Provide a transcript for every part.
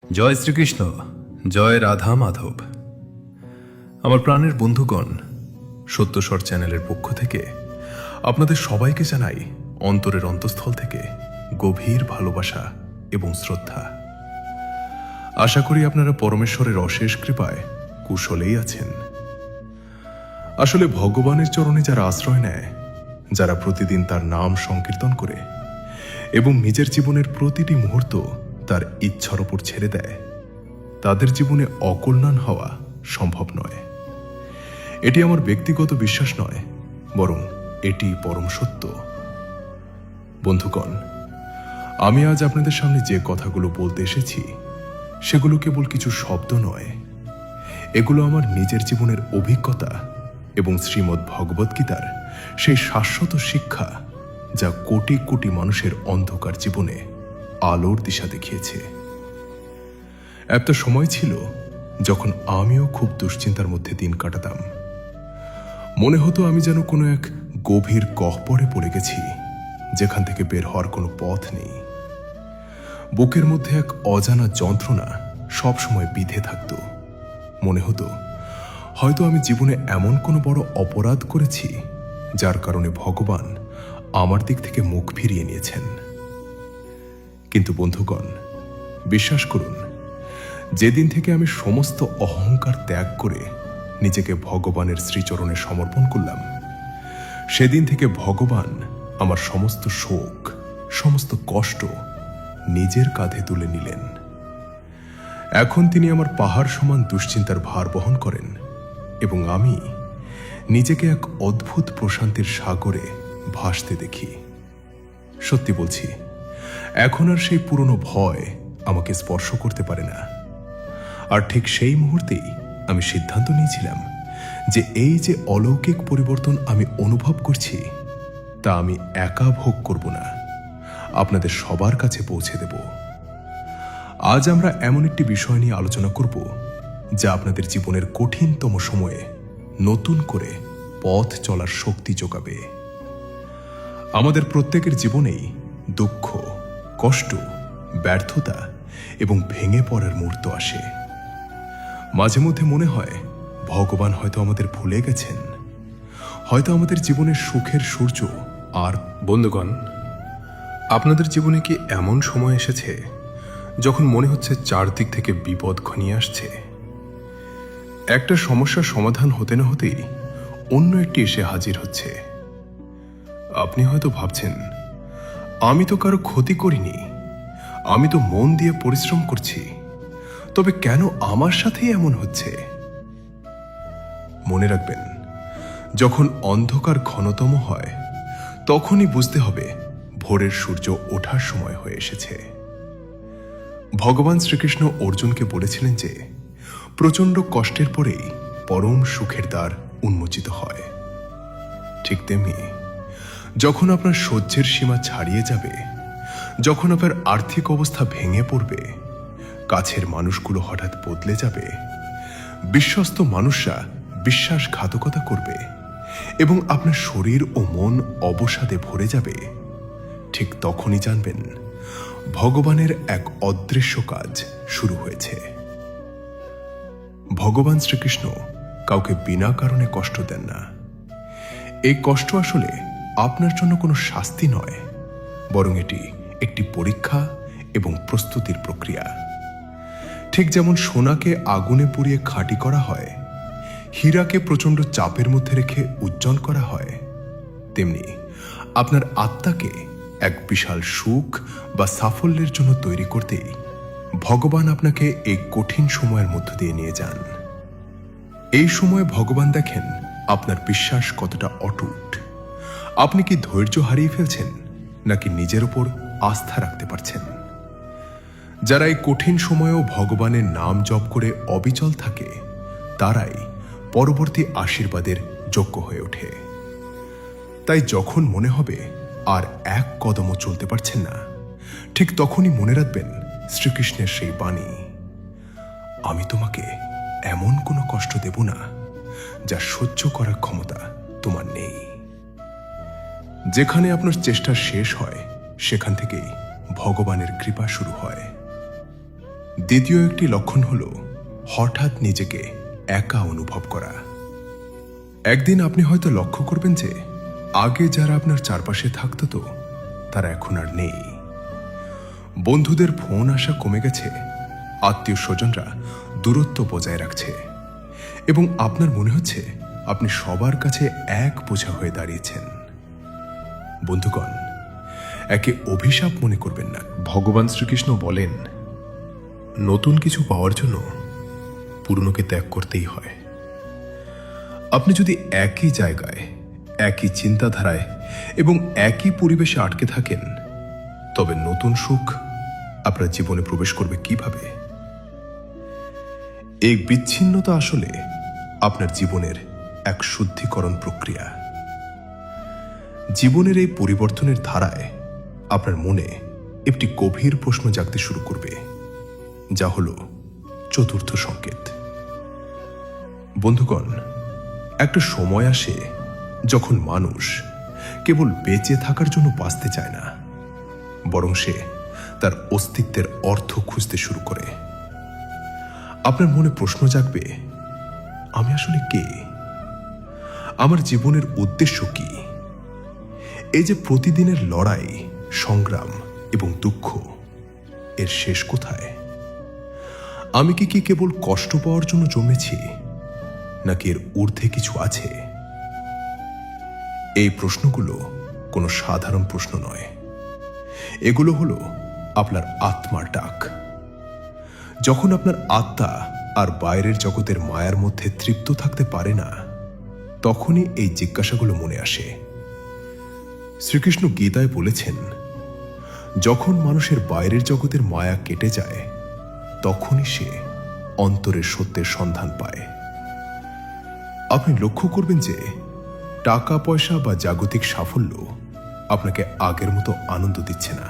জয় শ্রীকৃষ্ণ, জয় রাধা মাধব। আমার প্রাণের বন্ধুগণ, সত্যস্বর চ্যানেলের পক্ষ থেকে আপনাদের সবাইকে জানাই অন্তরের অন্তঃস্থল থেকে গভীর ভালোবাসা এবং শ্রদ্ধা। আশা করি আপনারা পরমেশ্বরের অশেষ কৃপায় কুশলেই আছেন। আসলে ভগবানের চরণে যারা আশ্রয় নেয়, যারা প্রতিদিন তার নাম সংকীর্তন করে এবং নিজের জীবনের প্রতিটি মুহূর্ত তার ইচ্ছার উপর ছেড়ে দেয়, তাদের জীবনে অকল্যাণ হওয়া সম্ভব নয়। এটি আমার ব্যক্তিগত বিশ্বাস নয়, বরং এটি পরম সত্য। বন্ধুগণ, আমি আজ আপনাদের সামনে যে কথাগুলো বলতে এসেছি সেগুলো কেবল কিছু শব্দ নয়, এগুলো আমার নিজের জীবনের অভিজ্ঞতা এবং শ্রীমদ্ ভগবদ্গীতার সেই শাশ্বত শিক্ষা, যা কোটি কোটি মানুষের অন্ধকার জীবনে আলোর দিশা দেখিয়েছে। একটা সময় ছিল যখন আমিও খুব দুশ্চিন্তার মধ্যে দিন কাটাতাম। মনে হতো আমি যেন কোনো এক গভীর গহ্বরে পড়ে গেছি, যেখান থেকে বের হওয়ার কোনো পথ নেই। বুকের মধ্যে এক অজানা যন্ত্রণা সবসময় বিঁধে থাকত। মনে হতো হয়তো আমি জীবনে এমন কোনো বড় অপরাধ করেছি, যার কারণে ভগবান আমার দিক থেকে মুখ ফিরিয়ে নিয়েছেন। কিন্তু বন্ধুগণ, বিশ্বাস করুন, যেদিন থেকে আমি সমস্ত অহংকার ত্যাগ করে নিজেকে ভগবানের শ্রীচরণে সমর্পণ করলাম, সেদিন থেকে ভগবান আমার সমস্ত শোক, সমস্ত কষ্ট নিজের কাঁধে তুলে নিলেন। এখন তিনি আমার পাহাড় সমান দুশ্চিন্তার ভার বহন করেন এবং আমি নিজেকে এক অদ্ভুত প্রশান্তির সাগরে ভাসতে দেখি। সত্যি বলছি, এখন আর সেই পুরনো ভয় আমাকে স্পর্শ করতে পারে না। আর ঠিক সেই মুহূর্তেই আমি সিদ্ধান্ত নিয়েছিলাম যে এই যে অলৌকিক পরিবর্তন আমি অনুভব করছি, তা আমি একা ভোগ করব না, আপনাদের সবার কাছে পৌঁছে দেব। আজ আমরা এমন একটি বিষয় নিয়ে আলোচনা করব, যা আপনাদের জীবনের কঠিনতম সময়ে নতুন করে পথ চলার শক্তি যোগাবে। আমাদের প্রত্যেকের জীবনেই দুঃখ, কষ্ট, ব্যর্থতা এবং ভেঙে পড়ার মুহূর্ত আসে। মাঝে মধ্যে মনে হয় ভগবান হয়তো আমাদের ভুলে গেছেন, হয়তো আমাদের জীবনের সুখের সূর্য আর। বন্ধুগণ, আপনাদের জীবনে কি এমন সময় এসেছে যখন মনে হচ্ছে চারদিক থেকে বিপদ ঘনিয়ে আসছে? একটা সমস্যার সমাধান হতে না হতেই অন্য একটি এসে হাজির হচ্ছে। আপনি হয়তো ভাবছেন, আমি তো কারো ক্ষতি করিনি, আমি তো মন দিয়ে পরিশ্রম করছি, তবে কেন আমার সাথেই এমন হচ্ছে? মনে রাখবেন, যখন অন্ধকার ঘনতম হয়, তখনই বুঝতে হবে ভোরের সূর্য ওঠার সময় হয়ে এসেছে। ভগবান শ্রীকৃষ্ণ অর্জুনকে বলেছিলেন যে প্রচণ্ড কষ্টের পরেই পরম সুখের দ্বার উন্মোচিত হয়। ঠিক তেমনি যখন আপনার সহ্যের সীমা ছাড়িয়ে যাবে, যখন আপনার আর্থিক অবস্থা ভেঙে পড়বে, কাছের মানুষগুলো হঠাৎ বদলে যাবে, বিশ্বস্ত মানুষরা বিশ্বাসঘাতকতা করবে এবং আপনার শরীর ও মন অবসাদে ভরে যাবে, ঠিক তখনই জানবেন ভগবানের এক অদৃশ্য কাজ শুরু হয়েছে। ভগবান শ্রীকৃষ্ণ কাউকে বিনা কারণে কষ্ট দেন না। এই কষ্ট আসলে আপনার জন্য কোনো শাস্তি নয়, বরং এটি একটি পরীক্ষা এবং প্রস্তুতির প্রক্রিয়া। ঠিক যেমন সোনাকে আগুনে পুড়িয়ে খাঁটি করা হয়, হীরাকে প্রচণ্ড চাপের মধ্যে রেখে উজ্জ্বল করা হয়, তেমনি আপনার আত্মাকে এক বিশাল সুখ বা সাফল্যের জন্য তৈরি করতেই ভগবান আপনাকে এই কঠিন সময়ের মধ্য দিয়ে নিয়ে যান। এই সময়ে ভগবান দেখেন আপনার বিশ্বাস কতটা অটুট। আপনি কি ধৈর্য হারিয়ে ফেলছেন, নাকি নিজের উপর আস্থা রাখতে পারছেন? যারা এই কঠিন সময়েও ভগবানের নাম জপ করে অবিচল থাকে, তারাই পরবর্তী আশীর্বাদের যোগ্য হয়ে ওঠে। তাই যখন মনে হবে আর এক কদমও চলতে পারছেন না, ঠিক তখনই মনে রাখবেন শ্রীকৃষ্ণের সেই বাণী, আমি তোমাকে এমন কোনো কষ্ট দেব না যা সহ্য করার ক্ষমতা তোমার নেই। যেখানে আপনার চেষ্টা শেষ হয়, সেখান থেকেই ভগবানের কৃপা শুরু হয়। দ্বিতীয় একটি লক্ষণ হল হঠাৎ নিজেকে একা অনুভব করা। একদিন আপনি হয়তো লক্ষ্য করবেন যে আগে যারা আপনার চারপাশে থাকতো তো তারা এখন আর নেই। বন্ধুদের ফোন আসা কমে গেছে, আত্মীয় স্বজনরা দূরত্ব বজায় রাখছে এবং আপনার মনে হচ্ছে আপনি সবার কাছে এক বোঝা হয়ে দাঁড়িয়েছেন। বন্ধুগণ, একে অভিশাপ মনে করবেন না। ভগবান শ্রীকৃষ্ণ বলেন, নতুন কিছু পাওয়ার জন্য পুরনোকে ত্যাগ করতেই হয়। আপনি যদি একই জায়গায়, একই চিন্তাধারায় এবং একই পরিবেশে আটকে থাকেন, তবে নতুন সুখ আপনার জীবনে প্রবেশ করবে কিভাবে? এই বিচ্ছিন্নতা আসলে আপনার জীবনের এক শুদ্ধিকরণ প্রক্রিয়া। জীবনের এই পরিবর্তনের ধারায় আপনার মনে একটি গভীর প্রশ্ন জাগতে শুরু করবে, যা হল চতুর্থ সংকেত। বন্ধুগণ, একটা সময় আসে যখন মানুষ কেবল বেঁচে থাকার জন্য বাঁচতে চায় না, বরং সে তার অস্তিত্বের অর্থ খুঁজতে শুরু করে। আপনার মনে প্রশ্ন জাগবে, আমি আসলে কে? আমার জীবনের উদ্দেশ্য কি? এই যে প্রতিদিনের লড়াই, সংগ্রাম এবং দুঃখ, এর শেষ কোথায়? আমি কি কেবল কষ্ট পাওয়ার জন্য জন্মেছি, নাকি এর ঊর্ধ্বে কিছু আছে? এই প্রশ্নগুলো কোনো সাধারণ প্রশ্ন নয়। এগুলো হলো আপনার আত্মার ডাক। যখন আপনার আত্মা আর বাইরের জগতের মায়ার মধ্যে তৃপ্ত থাকতে পারে না, তখনই এই জিজ্ঞাসাগুলো মনে আসে। শ্রীকৃষ্ণ গীতায় বলেছেন, যখন মানুষের বাইরের জগতের মায়া কেটে যায়, তখনই সে অন্তরের সত্যের সন্ধান পায়। আপনি লক্ষ্য করবেন যে টাকা পয়সা বা জাগতিক সাফল্য আপনাকে আগের মতো আনন্দ দিচ্ছে না।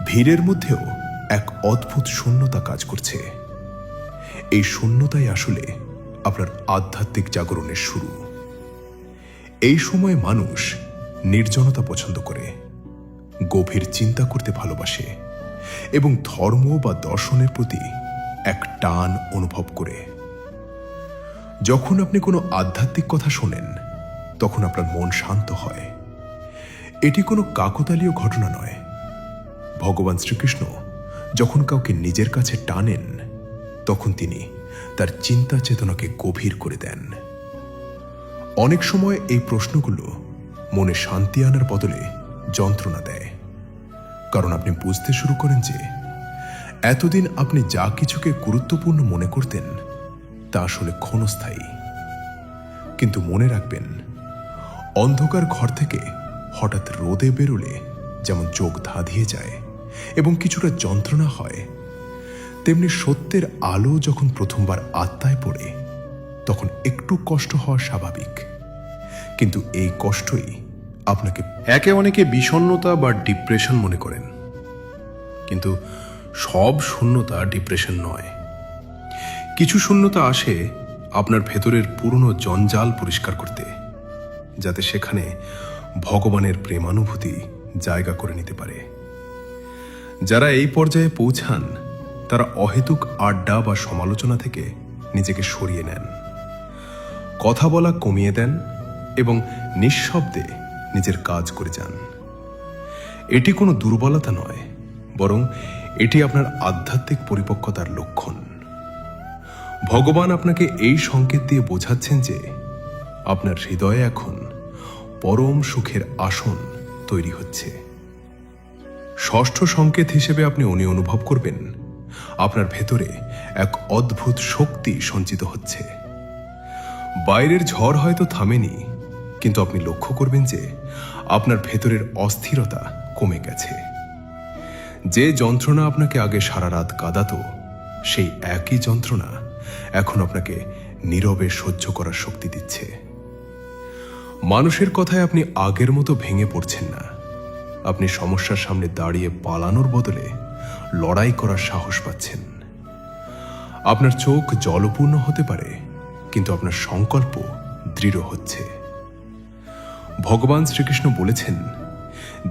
ভিড়ের মধ্যেও এক অদ্ভুত শূন্যতা কাজ করছে। এই শূন্যতাই আসলে আপনার আধ্যাত্মিক জাগরণের শুরু। এই সময় মানুষ নির্জনতা পছন্দ করে, গভীর চিন্তা করতে ভালোবাসে এবং ধর্ম বা দর্শনের প্রতি এক টান অনুভব করে। যখন আপনি কোনো আধ্যাত্মিক কথা শোনেন, তখন আপনার মন শান্ত হয়। এটি কোনো কাকতালীয় ঘটনা নয়। ভগবান শ্রীকৃষ্ণ যখন কাউকে নিজের কাছে টানেন, তখন তিনি তার চিন্তা চেতনাকে গভীর করে দেন। অনেক সময় এই প্রশ্নগুলো মনে শান্তি আনার বদলে যন্ত্রণা দেয়, কারণ আপনি বুঝতে শুরু করেন যে এতদিন আপনি যা কিছুকে গুরুত্বপূর্ণ মনে করতেন তা আসলে ক্ষণস্থায়ী। কিন্তু মনে রাখবেন, অন্ধকার ঘর থেকে হঠাৎ রোদে বেরোলে যেমন চোখ ধাঁধিয়ে যায় এবং কিছুটা যন্ত্রণা হয়, তেমনি সত্যের আলো যখন প্রথমবার আত্মায় পড়ে, তখন একটু কষ্ট হওয়া স্বাভাবিক। কিন্তু এই কষ্টই আপনাকে অনেকে বিষণ্ণতা বা ডিপ্রেশন মনে করেন, কিন্তু সব শূন্যতা ডিপ্রেশন নয়। কিছু শূন্যতা আসে আপনার ভেতরের পুরনো জঞ্জাল পরিষ্কার করতে, যাতে সেখানে ভগবানের প্রেমানুভূতি জায়গা করে নিতে পারে। যারা এই পর্যায়ে পৌঁছান, তারা অহেতুক আড্ডা বা সমালোচনা থেকে নিজেকে সরিয়ে নেন, কথা বলা কমিয়ে দেন এবং নিঃশব্দে নিজের কাজ করে যান। এটি কোনো দুর্বলতা নয়, বরং এটি আপনার আধ্যাত্মিক পরিপক্কতার লক্ষণ। ভগবান আপনাকে এই সংকেত দিয়ে বোঝাচ্ছেন যে আপনার হৃদয়ে এখন পরম সুখের আসন তৈরি হচ্ছে। ষষ্ঠ সংকেত হিসেবে আপনি অনুভব করবেন আপনার ভেতরে এক অদ্ভুত শক্তি সঞ্চিত হচ্ছে। বাইরের ঝড় হয়তো থামেনি, কিন্তু আপনি লক্ষ্য করবেন যে আপনার ভেতরের অস্থিরতা কমে গেছে। যে যন্ত্রণা আপনাকে আগে সারা রাত কাঁদাতো, সেই একই যন্ত্রণা এখন আপনাকে নীরবে সহ্য করার শক্তি দিচ্ছে। মানুষের কথায় আপনি আগের মতো ভেঙে পড়ছেন না। আপনি সমস্যার সামনে দাঁড়িয়ে পালানোর বদলে লড়াই করার সাহস পাচ্ছেন। আপনার চোখ জলপূর্ণ হতে পারে, কিন্তু আপনার সংকল্প দৃঢ় হচ্ছে। ভগবান শ্রীকৃষ্ণ বলেছেন,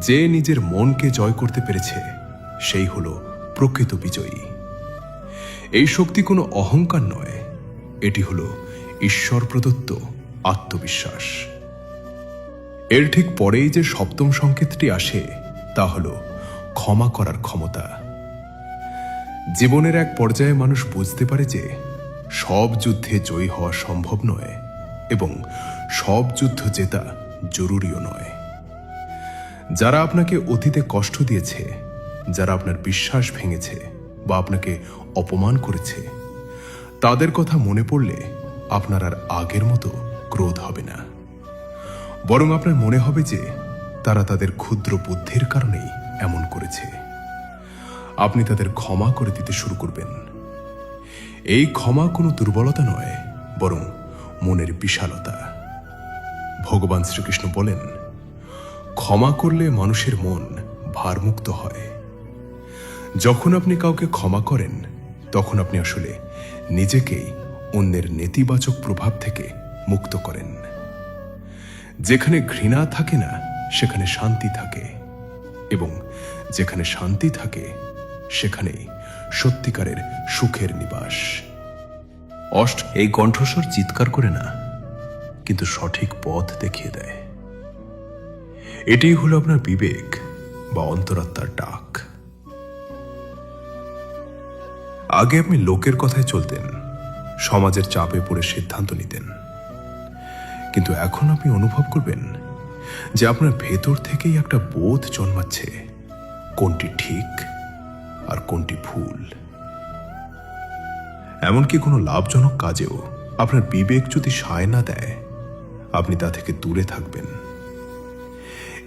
যে নিজের মনকে জয় করতে পেরেছে সেই হলো প্রকৃত বিজয়ী। এই শক্তি কোনো অহংকার নয়, এটি হলো ঈশ্বর প্রদত্ত আত্মবিশ্বাস। এর ঠিক পরেই যে সপ্তম সংকেতটি আসে তা হলো ক্ষমা করার ক্ষমতা। জীবনের এক পর্যায়ে মানুষ বুঝতে পারে যে সব যুদ্ধে জয়ী হওয়া সম্ভব নয় এবং সব যুদ্ধ জেতা জরুরিও নয়। যারা আপনাকে অতীতে কষ্ট দিয়েছে, যারা আপনার বিশ্বাস ভেঙেছে বা আপনাকে অপমান করেছে, তাদের কথা মনে পড়লে আপনার আর আগের মতো ক্রোধ হবে না, বরং আপনার মনে হবে যে তারা তাদের ক্ষুদ্র বুদ্ধির কারণেই এমন করেছে। আপনি তাদের ক্ষমা করে দিতে শুরু করবেন। এই ক্ষমা কোনো দুর্বলতা নয়, বরং মনের বিশালতা। ভগবান শ্রীকৃষ্ণ বলেন, ক্ষমা করলে মানুষের মন ভারমুক্ত হয়। যখন আপনি কাউকে ক্ষমা করেন, তখন আপনি আসলে নিজেকেই অন্যের নেতিবাচক প্রভাব থেকে মুক্ত করেন। যেখানে ঘৃণা থাকে না, সেখানে শান্তি থাকে, এবং যেখানে শান্তি থাকে, সেখানেই সত্যিকারের সুখের নিবাস। এই কণ্ঠস্বর চিৎকার করে না, কিন্তু সঠিক পথ দেখিয়ে দেয়। এটাই হলো আপনার বিবেক বা অন্তরাত্মার ডাক। আগে আপনি লোকের কথায় চলতেন, সমাজের চাপে পড়ে সিদ্ধান্ত নিতেন, কিন্তু এখন আপনি অনুভব করবেন যে আপনার ভেতর থেকেই একটা বোধ জন্মাচ্ছে কোনটি ঠিক আর কোনটি ভুল। এমনকি কোনো লাভজনক কাজেও আপনার বিবেক যদি সায় না দেয়, আপনি তা থেকে দূরে থাকবেন।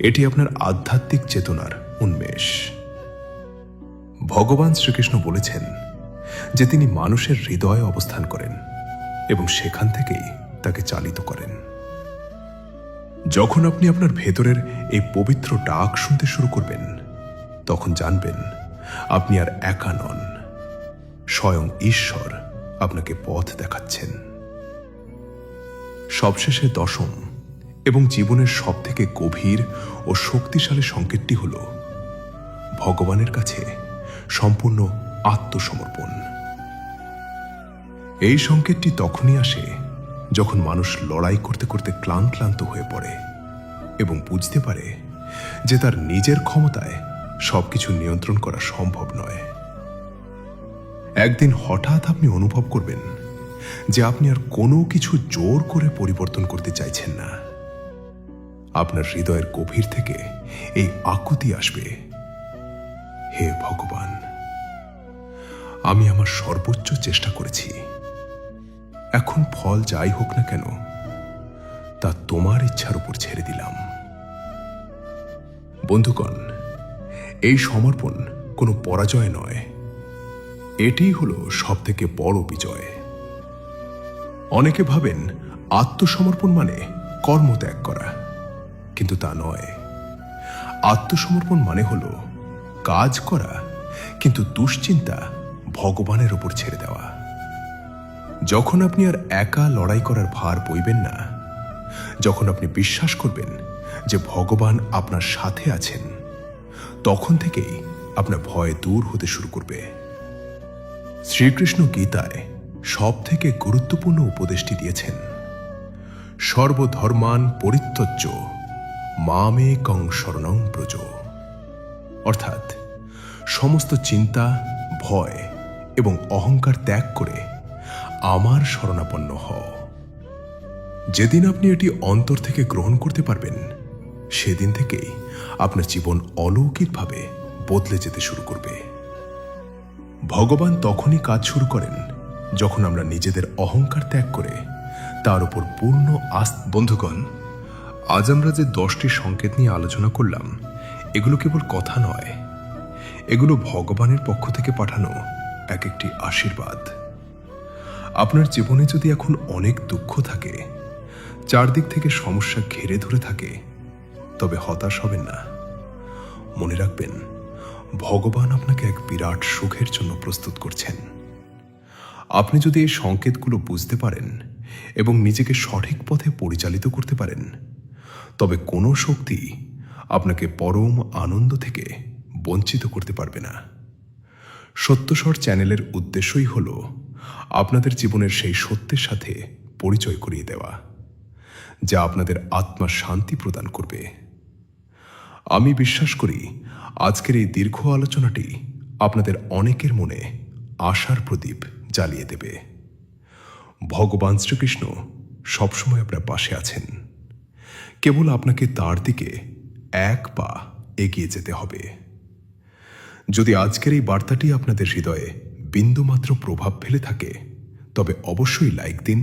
এটি আপনার আধ্যাত্মিক চেতনার উন্মেষ। ভগবান শ্রীকৃষ্ণ বলেছেন যে তিনি মানুষের হৃদয়ে অবস্থান করেন এবং সেখান থেকেই তাকে চালিত করেন। যখন আপনি আপনার ভেতরের এই পবিত্র ডাক শুনতে শুরু করবেন, তখন জানবেন আপনি আর একা নন, স্বয়ং ঈশ্বর আপনাকে পথ দেখাচ্ছেন। সবশেষে দশম এবং জীবনের সবথেকে গভীর ও শক্তিশালী সংকেতটি হল ভগবানের কাছে সম্পূর্ণ আত্মসমর্পণ। এই সংকেতটি তখনই আসে যখন মানুষ লড়াই করতে করতে ক্লান্ত হয়ে পড়ে এবং বুঝতে পারে যে তার নিজের ক্ষমতায় সবকিছু নিয়ন্ত্রণ করা সম্ভব নয়। একদিন হঠাৎ আপনি অনুভব করবেন যে আপনি আর কোনো কিছু জোর করে পরিবর্তন করতে চাইছেন না। আপনার হৃদয়ের গভীর থেকে এই আকুতি আসবে, হে ভগবান, আমি আমার সর্বোচ্চ চেষ্টা করেছি, এখন ফল যাই হোক না কেন তা তোমার ইচ্ছার উপর ছেড়ে দিলাম। বন্ধুগণ, এই সমর্পণ কোনো পরাজয় নয়, এটিই হলো সবথেকে বড় বিজয়। অনেকে ভাবেন আত্মসমর্পণ মানে কর্মত্যাগ করা, কিন্তু তা নয়। আত্মসমর্পণ মানে হলো কাজ করা, কিন্তু দুশ্চিন্তা ভগবানের উপর ছেড়ে দেওয়া। যখন আপনি আর একা লড়াই করার ভার বইবেন না, যখন আপনি বিশ্বাস করবেন যে ভগবান আপনার সাথে আছেন, তখন থেকেই আপনার ভয় দূর হতে শুরু করবে। শ্রীকৃষ্ণ গীতায় সবথেকে গুরুত্বপূর্ণ উপদেশটি দিয়েছেন, সর্বধর্মান পরিত্যজ্য মামেকং শরণং ব্রজ। অর্থাৎ সমস্ত চিন্তা, ভয় এবং অহংকার ত্যাগ করে আমার শরণাপন্ন হও। যেদিন আপনি এটি অন্তর থেকে গ্রহণ করতে পারবেন, সেদিন থেকেই আপনার জীবন অলৌকিকভাবে বদলে যেতে শুরু করবে। ভগবান তখনই কাজ শুরু করেন যখন আমরা নিজেদের অহংকার ত্যাগ করে তার উপর পূর্ণ বন্ধুগণ, আজ আমরা যে 10টি সংকেত নিয়ে আলোচনা করলাম, এগুলো কেবল কথা নয়, এগুলো ভগবানের পক্ষ থেকে পাঠানো এক একটি আশীর্বাদ। আপনার জীবনে যদি এখন অনেক দুঃখ থাকে, চারদিক থেকে সমস্যা ঘিরে ধরে থাকে, তবে হতাশ হবেন না। মনে রাখবেন, ভগবান আপনাকে এক বিরাট সুখের জন্য প্রস্তুত করছেন। আপনি যদি এই সংকেতগুলো বুঝতে পারেন এবং নিজেকে সঠিক পথে পরিচালিত করতে পারেন, তবে কোনো শক্তি আপনাকে পরম আনন্দ থেকে বঞ্চিত করতে পারবে না। সত্যস্বর চ্যানেলের উদ্দেশ্যই হল আপনাদের জীবনের সেই সত্যের সাথে পরিচয় করিয়ে দেওয়া, যা আপনাদের আত্মার শান্তি প্রদান করবে। আমি বিশ্বাস করি আজকের এই দীর্ঘ আলোচনাটি আপনাদের অনেকের মনে আশার প্রদীপ জ্বালিয়ে দেবে। ভগবান শ্রীকৃষ্ণ সবসময় আপনার পাশে আছেন, কেবল আপনাকে তার দিকে এক পা এগিয়ে যেতে হবে। যদি আজকের এই বার্তাটি আপনাদের হৃদয়ে বিন্দুমাত্র প্রভাব ফেলে থাকে, তবে অবশ্যই লাইক দিন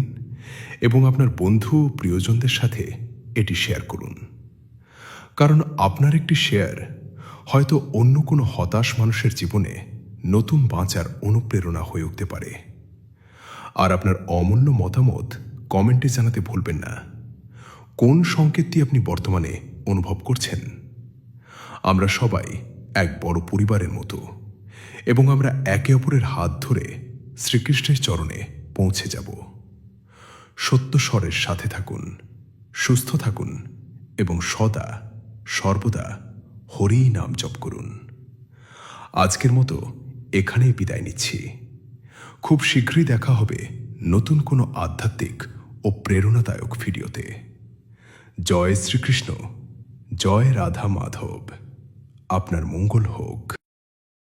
এবং আপনার বন্ধু ও প্রিয়জনদের সাথে এটি শেয়ার করুন। কারণ আপনার একটি শেয়ার হয়তো অন্য কোনো হতাশ মানুষের জীবনে নতুন বাঁচার অনুপ্রেরণা হয়ে উঠতে পারে। আর আপনার অমূল্য মতামত কমেন্টে জানাতে ভুলবেন না। কোন সংকেতটি আপনি বর্তমানে অনুভব করছেন? আমরা সবাই এক বড় পরিবারের মতো, এবং আমরা একে অপরের হাত ধরে শ্রীকৃষ্ণের চরণে পৌঁছে যাব। সত্যস্বরের সাথে থাকুন, সুস্থ থাকুন এবং সদা সর্বদা হরি নাম জপ করুন। আজকের মতো এখানেই বিদায় নিচ্ছি। খুব শীঘ্রই দেখা হবে নতুন কোনো আধ্যাত্মিক ও প্রেরণাদায়ক ভিডিওতে। জয় শ্রীকৃষ্ণ, জয় রাধা মাধব। আপনার মঙ্গল হোক।